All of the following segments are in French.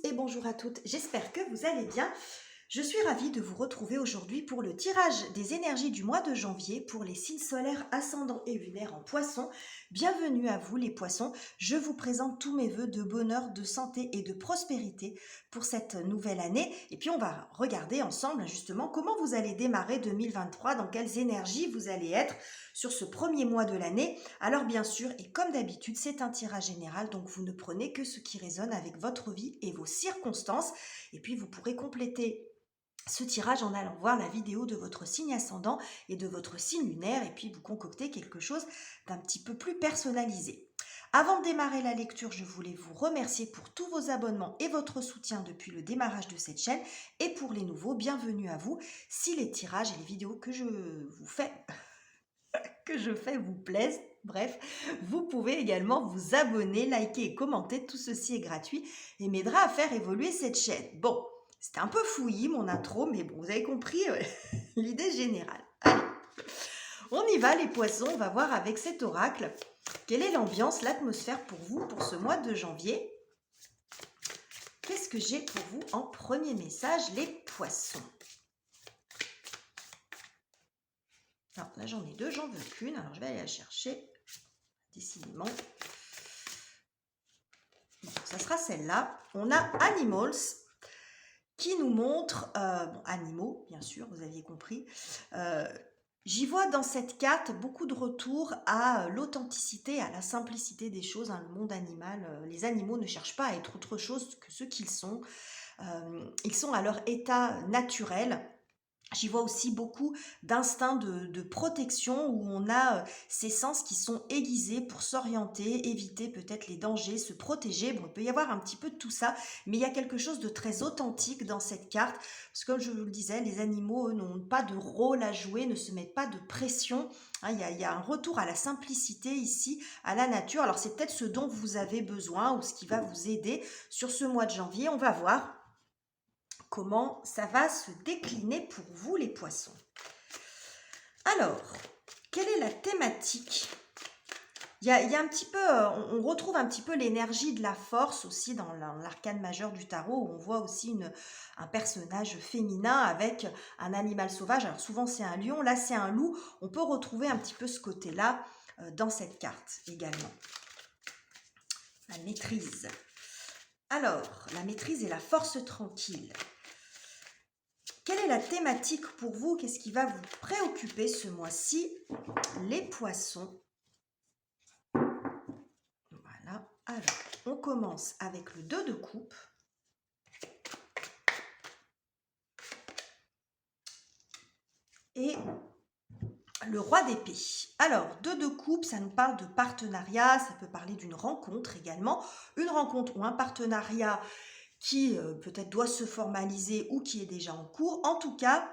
et bonjour à toutes, j'espère que vous allez bien. Je suis ravie de vous retrouver aujourd'hui pour le tirage des énergies du mois de janvier pour les signes solaires ascendants et lunaires en poisson. Bienvenue à vous les poissons, je vous présente tous mes vœux de bonheur, de santé et de prospérité pour cette nouvelle année. Et puis on va regarder ensemble justement comment vous allez démarrer 2023, dans quelles énergies vous allez être sur ce premier mois de l'année. Alors bien sûr, et comme d'habitude, c'est un tirage général, donc vous ne prenez que ce qui résonne avec votre vie et vos circonstances. Et puis vous pourrez compléter ce tirage en allant voir la vidéo de votre signe ascendant et de votre signe lunaire, et puis vous concoctez quelque chose d'un petit peu plus personnalisé. Avant de démarrer la lecture, je voulais vous remercier pour tous vos abonnements et votre soutien depuis le démarrage de cette chaîne. Et pour les nouveaux, bienvenue à vous. Si les tirages et les vidéos que je fais vous plaisent, bref, vous pouvez également vous abonner, liker et commenter. Tout ceci est gratuit et m'aidera à faire évoluer cette chaîne. Bon, c'était un peu fouillis mon intro, mais bon, vous avez compris l'idée générale. Allez, on y va les poissons, on va voir avec cet oracle quelle est l'ambiance, l'atmosphère pour vous pour ce mois de janvier. Qu'est-ce que j'ai pour vous en premier message, les poissons? Alors là j'en ai deux, j'en veux qu'une, alors je vais aller la chercher, décidément. Bon, ça sera celle-là. On a Animals qui nous montre, animaux, bien sûr, vous aviez compris. J'y vois dans cette carte beaucoup de retours à l'authenticité, à la simplicité des choses. Hein, le monde animal, les animaux ne cherchent pas à être autre chose que ce qu'ils sont. Ils sont à leur état naturel. J'y vois aussi beaucoup d'instincts de protection où on a ces sens qui sont aiguisés pour s'orienter, éviter peut-être les dangers, se protéger. Bon, il peut y avoir un petit peu de tout ça, mais il y a quelque chose de très authentique dans cette carte. Parce que comme je vous le disais, les animaux, eux, n'ont pas de rôle à jouer, ne se mettent pas de pression. Hein, il y a un retour à la simplicité ici, à la nature. Alors c'est peut-être ce dont vous avez besoin ou ce qui va vous aider sur ce mois de janvier. On va voir comment ça va se décliner pour vous les poissons. Alors, quelle est la thématique? Il y a un petit peu, on retrouve un petit peu l'énergie de la force aussi dans l'arcane majeur du tarot, où on voit aussi un personnage féminin avec un animal sauvage. Alors souvent c'est un lion, là c'est un loup. On peut retrouver un petit peu ce côté-là dans cette carte également. La maîtrise. Alors, la maîtrise et la force tranquille. Quelle est la thématique pour vous? Qu'est-ce qui va vous préoccuper ce mois-ci, les poissons? Voilà. Alors, on commence avec le 2 de coupe. Et le roi d'épée. Alors, 2 de coupe, ça nous parle de partenariat, ça peut parler d'une rencontre également. Une rencontre ou un partenariat qui peut-être doit se formaliser ou qui est déjà en cours. En tout cas,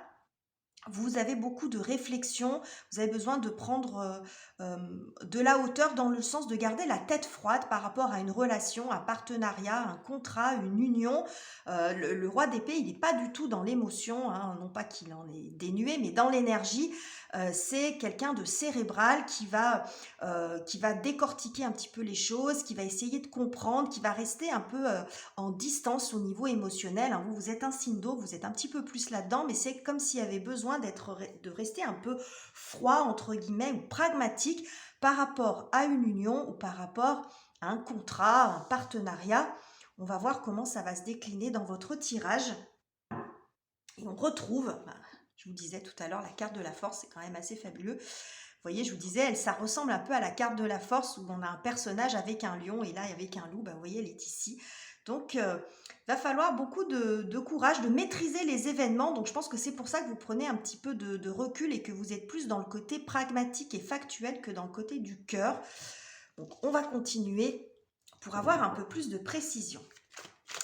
vous avez beaucoup de réflexion, vous avez besoin de prendre de la hauteur dans le sens de garder la tête froide par rapport à une relation, un partenariat, un contrat, une union. Le roi d'épée, il n'est pas du tout dans l'émotion, hein, non pas qu'il en est dénué, mais dans l'énergie. C'est quelqu'un de cérébral qui va décortiquer un petit peu les choses, qui va essayer de comprendre, qui va rester un peu en distance au niveau émotionnel. Hein. Vous êtes un signe d'eau, vous êtes un petit peu plus là-dedans, mais c'est comme s'il y avait besoin de rester un peu froid, entre guillemets, ou pragmatique par rapport à une union ou par rapport à un contrat, un partenariat. On va voir comment ça va se décliner dans votre tirage. Et on retrouve, je vous disais tout à l'heure, la carte de la force, c'est quand même assez fabuleux. Vous voyez, je vous disais, ça ressemble un peu à la carte de la force où on a un personnage avec un lion et là avec un loup, vous voyez, elle est ici. Donc, va falloir beaucoup de courage, de maîtriser les événements. Donc, je pense que c'est pour ça que vous prenez un petit peu de recul et que vous êtes plus dans le côté pragmatique et factuel que dans le côté du cœur. Donc, on va continuer pour avoir un peu plus de précision.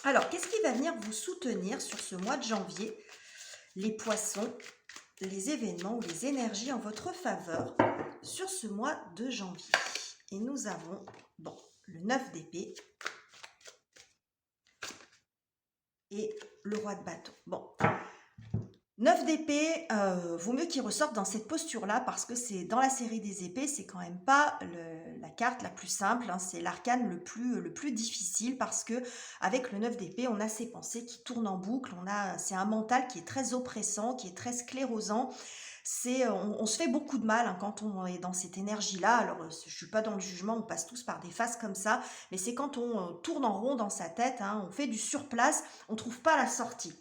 Alors, qu'est-ce qui va venir vous soutenir sur ce mois de janvier? Les poissons, les événements ou les énergies en votre faveur sur ce mois de janvier. Et nous avons, le 9 d'épée et le roi de bâton. Bon, 9 d'épée, vaut mieux qu'il ressorte dans cette posture-là parce que c'est dans la série des épées, c'est quand même pas la carte la plus simple, hein, c'est l'arcane le plus difficile parce que avec le 9 d'épée, on a ses pensées qui tournent en boucle, c'est un mental qui est très oppressant, qui est très sclérosant. On se fait beaucoup de mal hein, quand on est dans cette énergie-là. Alors, je suis pas dans le jugement, on passe tous par des phases comme ça, mais c'est quand on tourne en rond dans sa tête, hein, on fait du surplace, on trouve pas la sortie.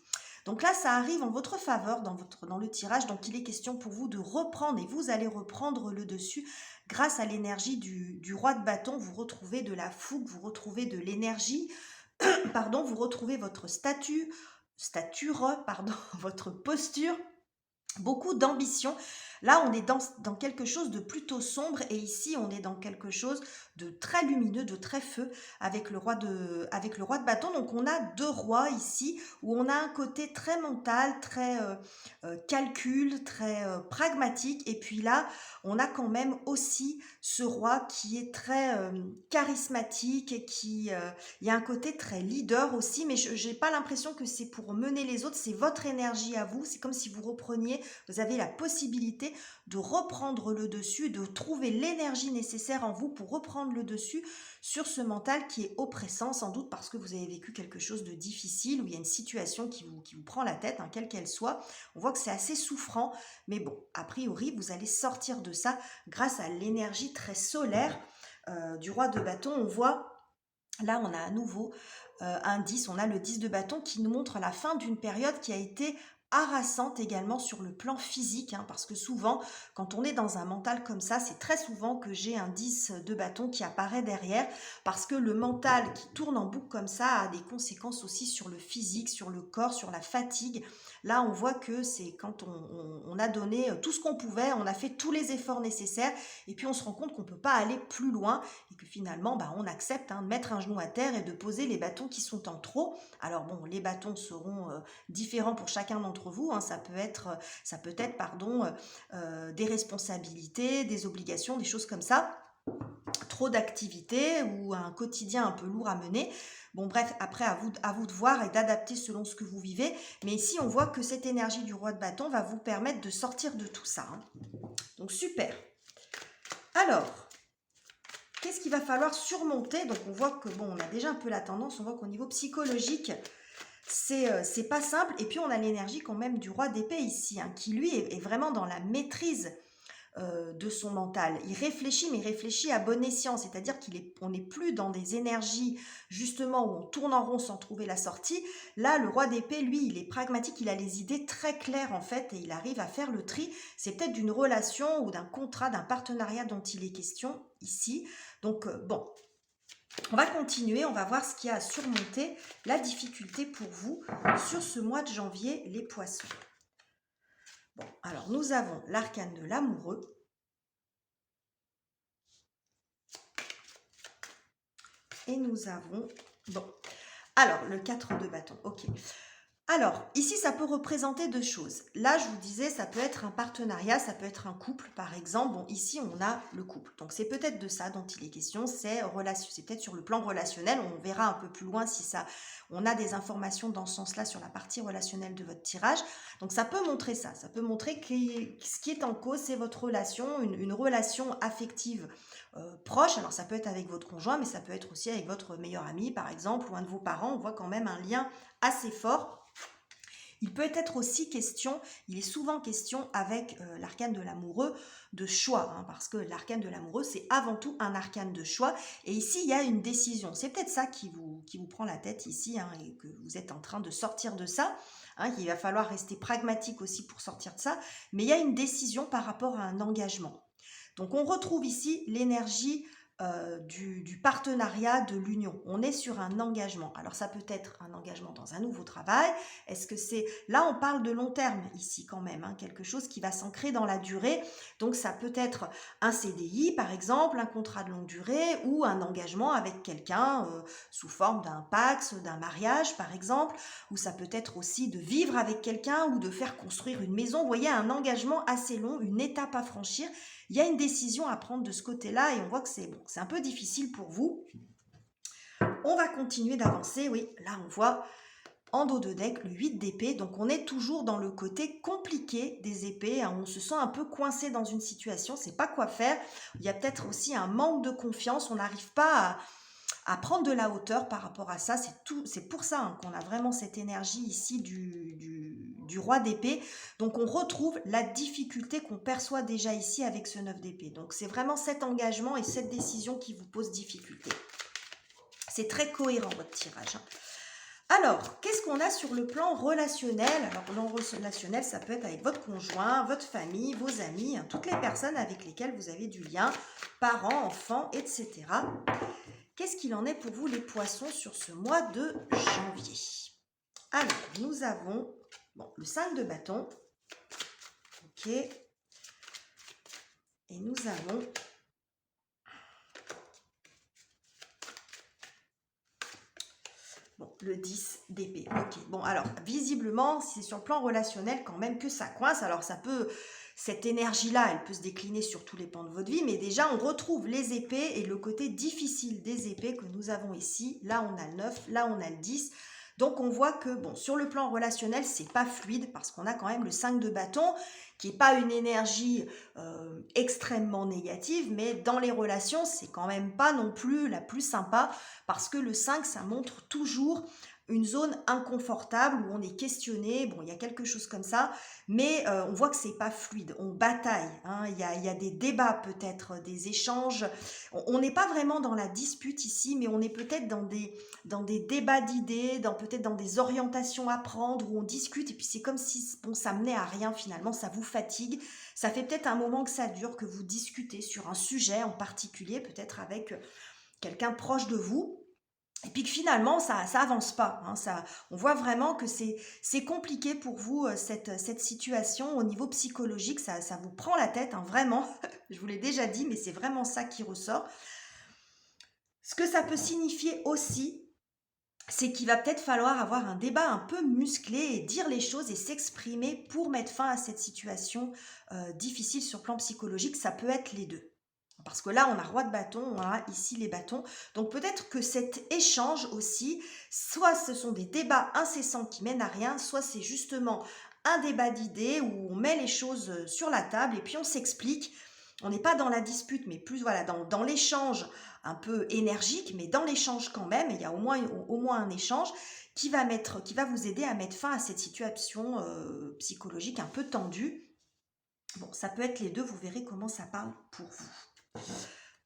Donc là, ça arrive en votre faveur dans le tirage. Donc il est question pour vous de reprendre et vous allez reprendre le dessus grâce à l'énergie du roi de bâton. Vous retrouvez de la fougue, vous retrouvez de l'énergie, pardon, vous retrouvez votre stature, pardon, votre posture, beaucoup d'ambition. Là, on est dans quelque chose de plutôt sombre et ici, on est dans quelque chose de très lumineux, de très feu avec le roi de bâton. Donc, on a deux rois ici où on a un côté très mental, très calcul, très pragmatique. Et puis là, on a quand même aussi ce roi qui est très charismatique et il y a un côté très leader aussi, mais je n'ai pas l'impression que c'est pour mener les autres, c'est votre énergie à vous. C'est comme si vous avez la possibilité de reprendre le dessus, de trouver l'énergie nécessaire en vous pour reprendre le dessus sur ce mental qui est oppressant, sans doute parce que vous avez vécu quelque chose de difficile, où il y a une situation qui vous prend la tête, hein, quelle qu'elle soit. On voit que c'est assez souffrant, mais bon, a priori, vous allez sortir de ça grâce à l'énergie très solaire du roi de bâton. On voit, là, on a à nouveau un 10, on a le 10 de bâton qui nous montre la fin d'une période qui a été harassante également sur le plan physique, hein, parce que souvent, quand on est dans un mental comme ça, c'est très souvent que j'ai un 10 de bâton qui apparaît derrière, parce que le mental qui tourne en boucle comme ça a des conséquences aussi sur le physique, sur le corps, sur la fatigue. Là, on voit que c'est quand on a donné tout ce qu'on pouvait, on a fait tous les efforts nécessaires, et puis on se rend compte qu'on ne peut pas aller plus loin, et que finalement, bah, on accepte hein, de mettre un genou à terre et de poser les bâtons qui sont en trop. Alors bon, les bâtons seront différents pour chacun d'entre vous, hein. Ça peut être pardon, des responsabilités, des obligations, des choses comme ça, trop d'activités ou un quotidien un peu lourd à mener. Bon bref, après à vous de voir et d'adapter selon ce que vous vivez. Mais ici, on voit que cette énergie du roi de bâton va vous permettre de sortir de tout ça, hein. Donc super. Alors, qu'est-ce qu'il va falloir surmonter? Donc on voit que, bon, on a déjà un peu la tendance, on voit qu'au niveau psychologique, c'est pas simple. Et puis on a l'énergie quand même du roi d'épée ici, hein, qui lui est vraiment dans la maîtrise de son mental. Il réfléchit, mais il réfléchit à bon escient, c'est-à-dire on n'est plus dans des énergies justement où on tourne en rond sans trouver la sortie. Là, le roi d'épée, lui, il est pragmatique, il a les idées très claires en fait, et il arrive à faire le tri. C'est peut-être d'une relation ou d'un contrat, d'un partenariat dont il est question ici. Donc bon, on va continuer, on va voir ce qu'il y a à surmonter, la difficulté pour vous sur ce mois de janvier, les poissons. Bon, alors nous avons l'arcane de l'amoureux. Et nous avons, bon, alors le 4 de bâton, ok. Alors, ici, ça peut représenter deux choses. Là, je vous disais, ça peut être un partenariat, ça peut être un couple, par exemple. Bon, ici, on a le couple. Donc, c'est peut-être de ça dont il est question. C'est peut-être sur le plan relationnel. On verra un peu plus loin si on a des informations dans ce sens-là sur la partie relationnelle de votre tirage. Donc, ça peut montrer ça. Ça peut montrer que ce qui est en cause, c'est votre relation, une relation affective proche. Alors, ça peut être avec votre conjoint, mais ça peut être aussi avec votre meilleur ami, par exemple, ou un de vos parents. On voit quand même un lien assez fort. Il peut être aussi question, il est souvent question avec l'arcane de l'amoureux de choix, hein, parce que l'arcane de l'amoureux, c'est avant tout un arcane de choix. Et ici, il y a une décision. C'est peut-être ça qui vous prend la tête ici, hein, et que vous êtes en train de sortir de ça. Hein, il va falloir rester pragmatique aussi pour sortir de ça. Mais il y a une décision par rapport à un engagement. Donc, on retrouve ici l'énergie du partenariat, de l'union. On est sur un engagement. Alors ça peut être un engagement dans un nouveau travail. Est-ce que c'est... Là, on parle de long terme ici quand même, hein, quelque chose qui va s'ancrer dans la durée. Donc ça peut être un CDI par exemple, un contrat de longue durée ou un engagement avec quelqu'un sous forme d'un PACS, d'un mariage par exemple, ou ça peut être aussi de vivre avec quelqu'un ou de faire construire une maison. Vous voyez, un engagement assez long, une étape à franchir. Il y a une décision à prendre de ce côté-là et on voit que c'est bon, c'est un peu difficile pour vous. On va continuer d'avancer. Oui, là on voit en dos de deck, le 8 d'épée. Donc on est toujours dans le côté compliqué des épées, hein. On se sent un peu coincé dans une situation, c'est pas quoi faire. Il y a peut-être aussi un manque de confiance, on n'arrive pas à prendre de la hauteur par rapport à ça. C'est pour ça, hein, qu'on a vraiment cette énergie ici du roi d'épée. Donc on retrouve la difficulté qu'on perçoit déjà ici avec ce 9 d'épée. Donc c'est vraiment cet engagement et cette décision qui vous pose difficulté. C'est très cohérent votre tirage, hein. Alors, qu'est-ce qu'on a sur le plan relationnel? Alors, le plan relationnel, ça peut être avec votre conjoint, votre famille, vos amis, hein, toutes les personnes avec lesquelles vous avez du lien, parents, enfants, etc. Qu'est-ce qu'il en est pour vous, les poissons, sur ce mois de janvier? Alors, nous avons le 5 de bâton. Ok. Et nous avons le 10 d'épée. Ok. Bon, alors, visiblement, c'est sur le plan relationnel quand même que ça coince. Alors, cette énergie-là, elle peut se décliner sur tous les pans de votre vie, mais déjà, on retrouve les épées et le côté difficile des épées que nous avons ici. Là, on a le 9, là, on a le 10. Donc, on voit que, sur le plan relationnel, c'est pas fluide parce qu'on a quand même le 5 de bâton, qui n'est pas une énergie extrêmement négative, mais dans les relations, c'est quand même pas non plus la plus sympa parce que le 5, ça montre toujours une zone inconfortable où on est questionné. Bon, il y a quelque chose comme ça, mais on voit que c'est pas fluide, on bataille, hein. Il y a des débats peut-être, des échanges. On n'est pas vraiment dans la dispute ici, mais on est peut-être dans des débats d'idées, peut-être dans des orientations à prendre, où on discute, et puis c'est comme si ça menait à rien finalement, ça vous fatigue. Ça fait peut-être un moment que ça dure, que vous discutez sur un sujet en particulier, peut-être avec quelqu'un proche de vous. Et puis que finalement, ça avance pas, hein. On voit vraiment que c'est compliqué pour vous, cette situation au niveau psychologique. Ça vous prend la tête, hein, vraiment. Je vous l'ai déjà dit, mais c'est vraiment ça qui ressort. Ce que ça peut signifier aussi, c'est qu'il va peut-être falloir avoir un débat un peu musclé et dire les choses et s'exprimer pour mettre fin à cette situation difficile sur le plan psychologique. Ça peut être les deux. Parce que là, on a roi de bâton, on a ici les bâtons. Donc peut-être que cet échange aussi, soit ce sont des débats incessants qui mènent à rien, soit c'est justement un débat d'idées où on met les choses sur la table et puis on s'explique. On n'est pas dans la dispute, mais plus voilà, dans l'échange un peu énergique, mais dans l'échange quand même. Il y a au moins un échange qui va vous aider à mettre fin à cette situation psychologique un peu tendue. Bon, ça peut être les deux, vous verrez comment ça parle pour vous.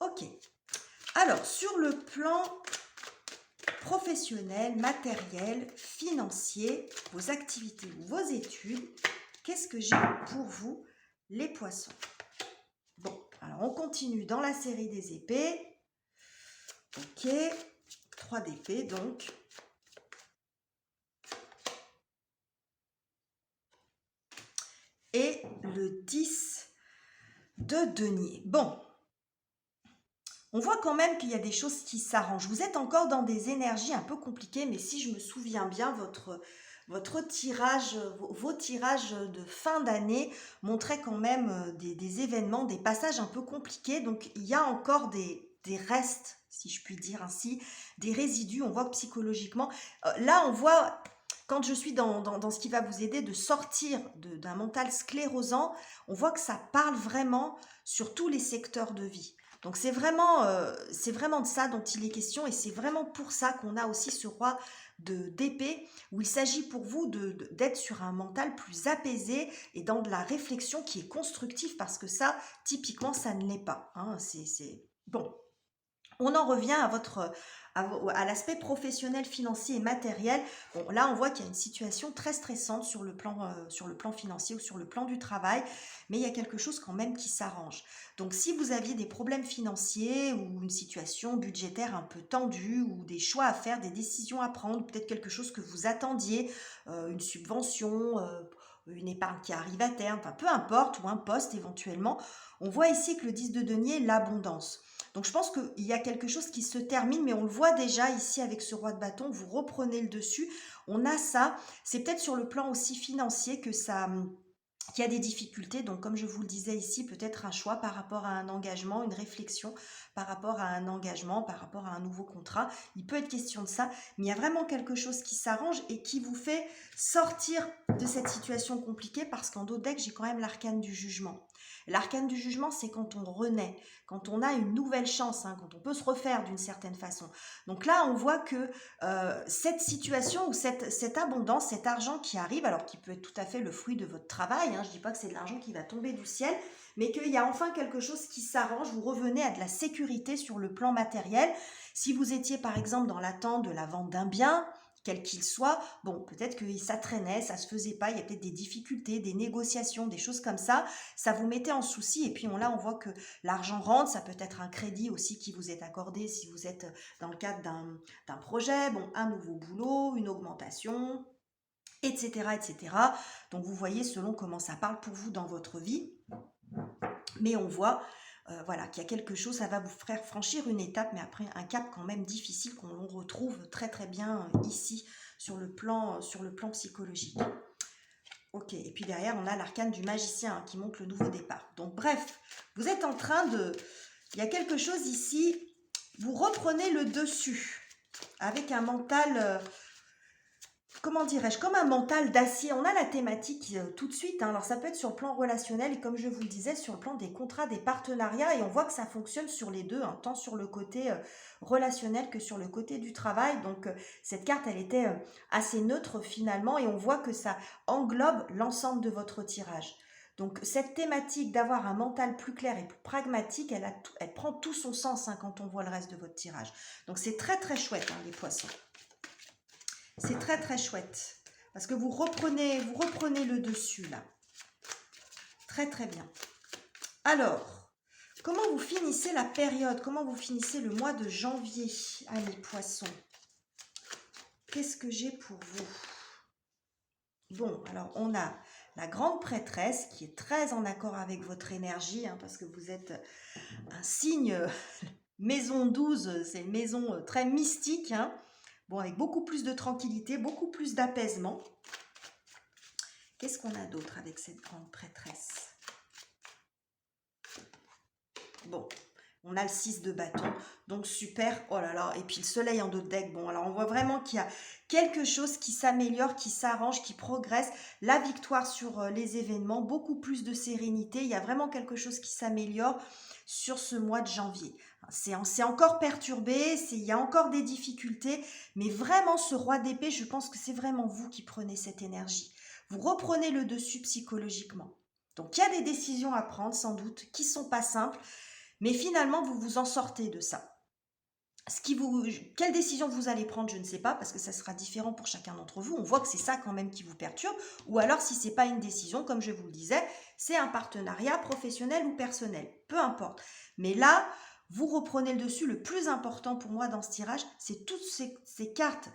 Ok, alors sur le plan professionnel, matériel, financier, vos activités ou vos études, qu'est-ce que j'ai pour vous, les poissons? Bon, alors on continue dans la série des épées. Ok, 3 d'épée donc. Et le 10 de denier. Bon. On voit quand même qu'il y a des choses qui s'arrangent. Vous êtes encore dans des énergies un peu compliquées, mais si je me souviens bien, votre tirage, vos tirages de fin d'année montraient quand même des événements, des passages un peu compliqués. Donc, il y a encore des restes, si je puis dire ainsi, des résidus. On voit que psychologiquement, là, on voit, quand je suis dans ce qui va vous aider de sortir d'un mental sclérosant, on voit que ça parle vraiment sur tous les secteurs de vie. Donc c'est vraiment de ça dont il est question, et c'est vraiment pour ça qu'on a aussi ce roi d'épée, où il s'agit pour vous d'être sur un mental plus apaisé et dans de la réflexion qui est constructive, parce que ça, typiquement, ça ne l'est pas, hein. Bon. On en revient à l'aspect professionnel, financier et matériel. Bon, là, on voit qu'il y a une situation très stressante sur le plan financier ou sur le plan du travail, mais il y a quelque chose quand même qui s'arrange. Donc, si vous aviez des problèmes financiers ou une situation budgétaire un peu tendue, ou des choix à faire, des décisions à prendre, peut-être quelque chose que vous attendiez, une subvention, une épargne qui arrive à terme, enfin peu importe, ou un poste éventuellement, on voit ici que le 10 de denier, l'abondance. Donc je pense qu'il y a quelque chose qui se termine, mais on le voit déjà ici avec ce roi de bâton, vous reprenez le dessus, on a ça, c'est peut-être sur le plan aussi financier que qu'il y a des difficultés. Donc, comme je vous le disais ici, peut-être un choix par rapport à un engagement, une réflexion par rapport à un engagement, par rapport à un nouveau contrat. Il peut être question de ça, mais il y a vraiment quelque chose qui s'arrange et qui vous fait sortir de cette situation compliquée parce qu'en dos de deck, j'ai quand même l'arcane du jugement. L'arcane du jugement, c'est quand on renaît, quand on a une nouvelle chance, hein, quand on peut se refaire d'une certaine façon. Donc là, on voit que cette situation ou cette abondance, cet argent qui arrive, alors qui peut être tout à fait le fruit de votre travail, hein, je ne dis pas que c'est de l'argent qui va tomber du ciel, mais qu'il y a enfin quelque chose qui s'arrange, vous revenez à de la sécurité sur le plan matériel. Si vous étiez par exemple dans l'attente de la vente d'un bien, quel qu'il soit, bon, peut-être que ça traînait, ça se faisait pas, il y a peut-être des difficultés, des négociations, des choses comme ça vous mettait en souci, et puis là on voit que l'argent rentre, ça peut être un crédit aussi qui vous est accordé si vous êtes dans le cadre d'un projet, bon, un nouveau boulot, une augmentation, etc., etc. Donc vous voyez selon comment ça parle pour vous dans votre vie, mais on voit voilà, qu'il y a quelque chose, ça va vous faire franchir une étape, mais après un cap quand même difficile qu'on retrouve très très bien ici sur le plan psychologique. Ok, et puis derrière on a l'arcane du magicien qui montre le nouveau départ. Donc bref, vous êtes en train de... Il y a quelque chose ici, vous reprenez le dessus avec un mental... comment dirais-je, comme un mental d'acier. On a la thématique tout de suite, hein. Alors ça peut être sur le plan relationnel et comme je vous le disais, sur le plan des contrats, des partenariats, et on voit que ça fonctionne sur les deux, hein, tant sur le côté relationnel que sur le côté du travail. Donc cette carte, elle était assez neutre finalement, et on voit que ça englobe l'ensemble de votre tirage. Donc cette thématique d'avoir un mental plus clair et plus pragmatique, elle prend tout son sens, hein, quand on voit le reste de votre tirage. Donc c'est très très chouette, hein, les poissons. C'est très très chouette parce que vous reprenez le dessus là. Très très bien. Alors, comment vous finissez la période? Comment vous finissez le mois de janvier, amis poissons? Qu'est-ce que j'ai pour vous? Bon, alors on a la grande prêtresse qui est très en accord avec votre énergie, hein, parce que vous êtes un signe maison 12, c'est une maison très mystique, hein. Bon, avec beaucoup plus de tranquillité, beaucoup plus d'apaisement. Qu'est-ce qu'on a d'autre avec cette grande prêtresse? Bon, on a le 6 de bâton, donc super. Oh là là, et puis le soleil en dos de deck. Bon, alors on voit vraiment qu'il y a quelque chose qui s'améliore, qui s'arrange, qui progresse. La victoire sur les événements, beaucoup plus de sérénité. Il y a vraiment quelque chose qui s'améliore sur ce mois de janvier. C'est encore perturbé, il y a encore des difficultés, mais vraiment ce roi d'épée, je pense que c'est vraiment vous qui prenez cette énergie. Vous reprenez le dessus psychologiquement. Donc il y a des décisions à prendre sans doute qui ne sont pas simples, mais finalement vous vous en sortez de ça. Quelle décision vous allez prendre, je ne sais pas, parce que ça sera différent pour chacun d'entre vous. On voit que c'est ça quand même qui vous perturbe. Ou alors, si ce n'est pas une décision, comme je vous le disais, c'est un partenariat professionnel ou personnel. Peu importe. Mais là, vous reprenez le dessus. Le plus important pour moi dans ce tirage, c'est toutes ces cartes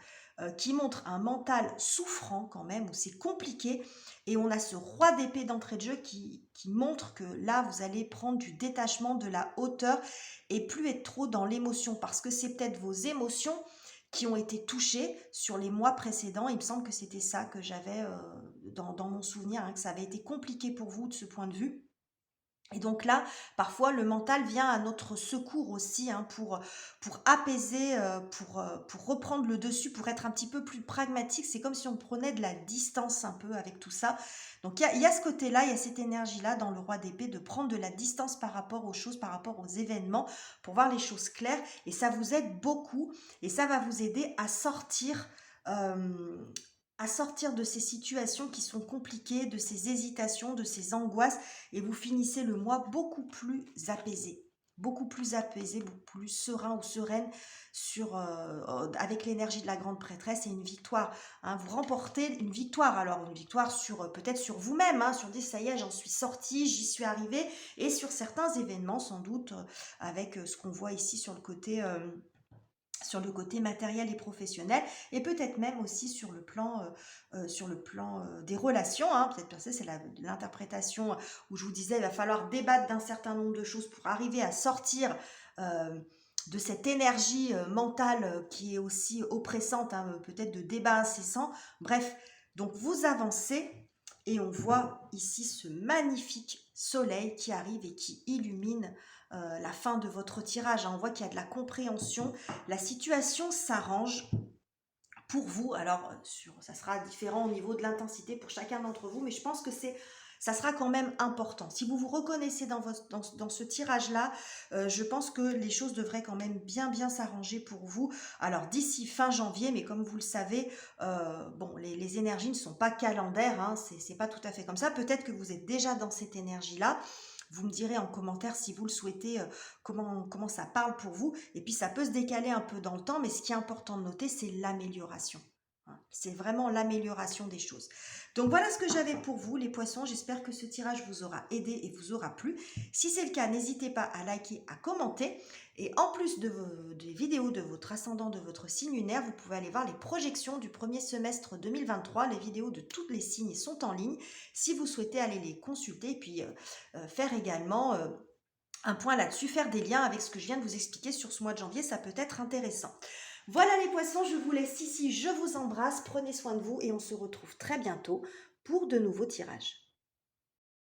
qui montrent un mental souffrant quand même, où c'est compliqué. Et on a ce roi d'épée d'entrée de jeu qui montre que là, vous allez prendre du détachement, de la hauteur, et plus être trop dans l'émotion, parce que c'est peut-être vos émotions qui ont été touchées sur les mois précédents. Il me semble que c'était ça que j'avais dans mon souvenir, hein, que ça avait été compliqué pour vous de ce point de vue. Et donc là, parfois, le mental vient à notre secours aussi, hein, pour apaiser, pour reprendre le dessus, pour être un petit peu plus pragmatique. C'est comme si on prenait de la distance un peu avec tout ça. Donc il y a ce côté-là, il y a cette énergie-là dans le roi d'épée de prendre de la distance par rapport aux choses, par rapport aux événements, pour voir les choses claires. Et ça vous aide beaucoup et ça va vous aider euh, à sortir de ces situations qui sont compliquées, de ces hésitations, de ces angoisses, et vous finissez le mois beaucoup plus apaisé, beaucoup plus serein ou sereine avec l'énergie de la grande prêtresse et une victoire, hein. Vous remportez une victoire, alors une victoire peut-être sur vous-même, hein, sur dire ça y est, j'en suis sortie, j'y suis arrivée, et sur certains événements sans doute, avec ce qu'on voit ici sur le côté matériel et professionnel, et peut-être même aussi sur le plan des relations, hein. Peut-être que c'est l'interprétation où je vous disais il va falloir débattre d'un certain nombre de choses pour arriver à sortir de cette énergie mentale qui est aussi oppressante, hein, peut-être de débats incessants. Bref, donc vous avancez Et on voit ici ce magnifique soleil qui arrive et qui illumine la fin de votre tirage. On voit qu'il y a de la compréhension. La situation s'arrange pour vous. Alors, ça sera différent au niveau de l'intensité pour chacun d'entre vous, mais je pense que ça sera quand même important. Si vous vous reconnaissez dans ce tirage-là, je pense que les choses devraient quand même bien s'arranger pour vous. Alors, d'ici fin janvier, mais comme vous le savez, bon, les énergies ne sont pas calendaires, hein, c'est pas tout à fait comme ça. Peut-être que vous êtes déjà dans cette énergie-là. Vous me direz en commentaire si vous le souhaitez, comment ça parle pour vous. Et puis ça peut se décaler un peu dans le temps, mais ce qui est important de noter, c'est l'amélioration. Hein. C'est vraiment l'amélioration des choses. Donc voilà ce que j'avais pour vous, les poissons. J'espère que ce tirage vous aura aidé et vous aura plu. Si c'est le cas, n'hésitez pas à liker, à commenter. Et en plus des vidéos de votre ascendant, de votre signe lunaire, vous pouvez aller voir les projections du premier semestre 2023. Les vidéos de tous les signes sont en ligne. Si vous souhaitez aller les consulter, et puis faire également un point là-dessus, faire des liens avec ce que je viens de vous expliquer sur ce mois de janvier, ça peut être intéressant. Voilà les poissons, je vous laisse ici, je vous embrasse, prenez soin de vous et on se retrouve très bientôt pour de nouveaux tirages.